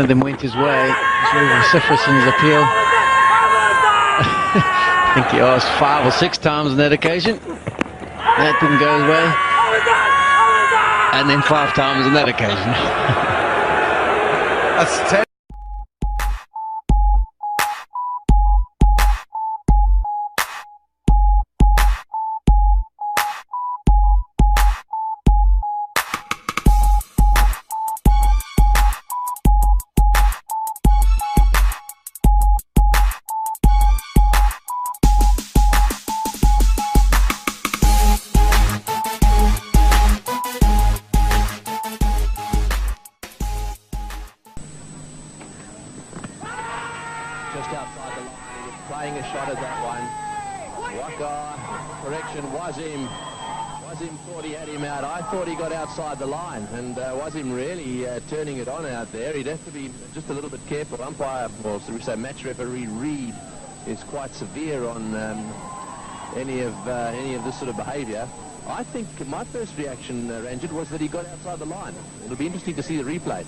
of them went his way. He's very vociferous in his appeal. I think he asked 5 or 6 times on that occasion. That didn't go his way. And then 5 times on that occasion. That's 10. Just outside the line, he was playing a shot at that one. Correction, Wazim thought he had him out. I thought he got outside the line, and Wazim really turning it on out there. He'd have to be just a little bit careful. Umpire, or so we say match referee Reed, is quite severe on any of this sort of behaviour. I think my first reaction, Ranjit, was that he got outside the line. It'll be interesting to see the replay.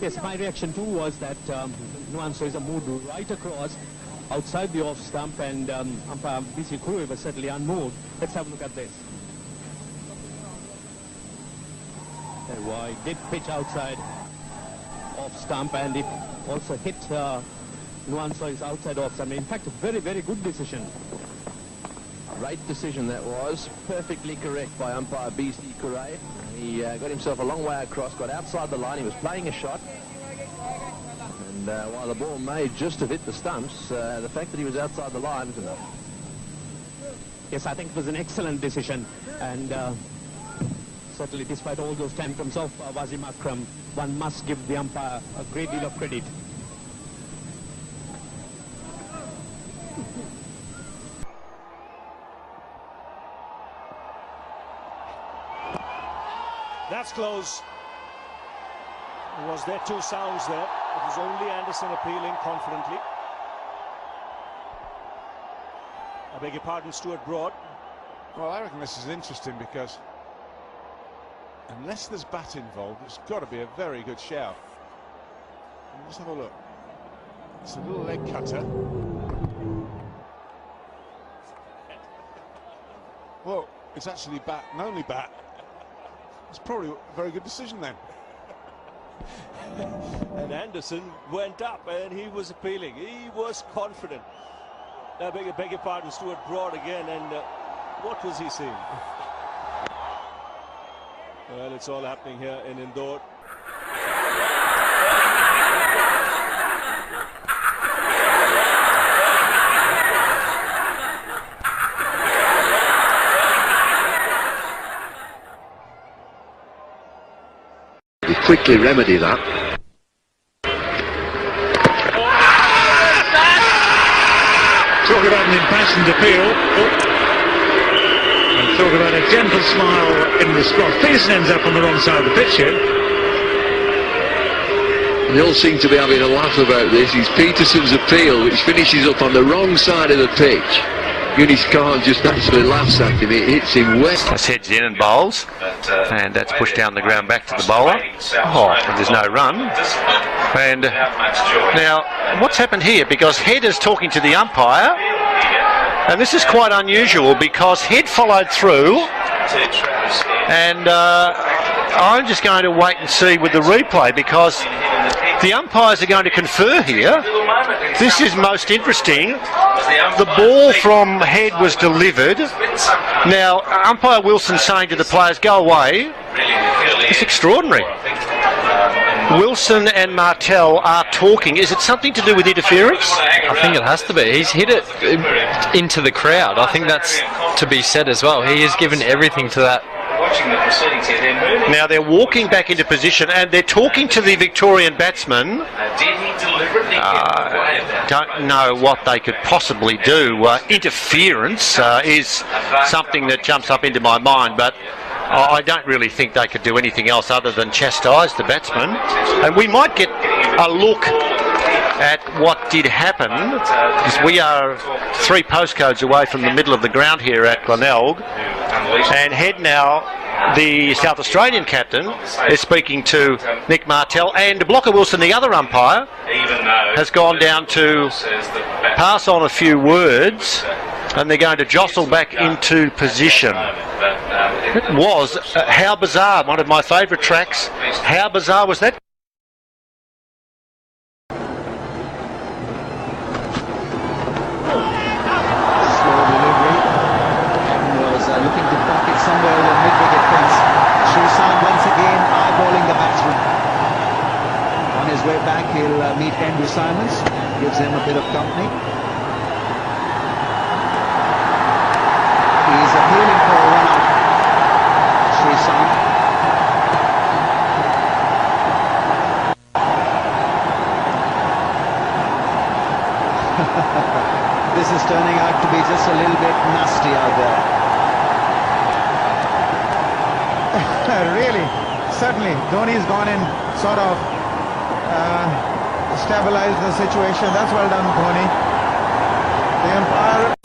Yes, my reaction too was that Nuan Soisa moved right across outside the off stump, and umpire BC Kuru was certainly unmoved. Let's have a look at this. He did pitch outside off stump, and it also hit Nuan Soi's outside off stump. In fact, a very, very good decision. Great decision that was. Perfectly correct by umpire BC Kure. He got himself a long way across, got outside the line. He was playing a shot. And while the ball may just have hit the stumps, the fact that he was outside the line was enough. Yes, I think it was an excellent decision. And certainly, despite all those tantrums of Wazim Akram, one must give the umpire a great deal of credit. That's close. Was there 2 sounds there? It was only Anderson appealing confidently. I beg your pardon, Stuart Broad. Well, I reckon this is interesting because unless there's bat involved, it's got to be a very good shout. Let's have a look. It's a little leg cutter. Well, it's actually bat and only bat. It's probably a very good decision then. And Anderson went up and he was appealing. He was confident. I beg your pardon, Stuart Broad again. And what was he seeing? Well, it's all happening here in Indore. Quickly remedy that. Talk about an impassioned appeal. And talk about a gentle smile in the squad. Pearson ends up on the wrong side of the pitch here. And they all seem to be having a laugh about this. It's Peterson's appeal, which finishes up on the wrong side of the pitch. Eunice Khan just actually laughs at him. It hits him wet. That's heads in and bowls, and that's pushed down the ground back to the bowler. Oh, and there's no run. And now, what's happened here? Because Head is talking to the umpire, and this is quite unusual because Head followed through, and I'm just going to wait and see with the replay because the umpires are going to confer here. This is most interesting. The ball from Head was delivered. Now, umpire Wilson saying to the players, go away. It's extraordinary. Wilson and Martell are talking. Is it something to do with interference? I think it has to be. He's hit it into the crowd. I think that's to be said as well. He has given everything to that. Now they're walking back into position and they're talking to the Victorian batsman. Don't know what they could possibly do. Interference is something that jumps up into my mind, but I don't really think they could do anything else other than chastise the batsman. And we might get a look at what did happen, because we are 3 postcodes away from the middle of the ground here at Glenelg, and Head now the South Australian captain is speaking to Nick Martell, and Blocker Wilson, the other umpire, has gone down to pass on a few words, and they're going to jostle back into position. It was How Bizarre, one of my favourite tracks. How bizarre was that? Looking to park it somewhere over mid-wicket fence. Shrison once again eyeballing the batsman. On his way back, he'll meet Andrew Simons, gives him a bit of company. He's appealing for a run-out. Shrison. This is turning out to be just a little bit nasty out there. Really, certainly, Dhoni's gone in, sort of stabilized the situation. That's well done, Dhoni. The umpire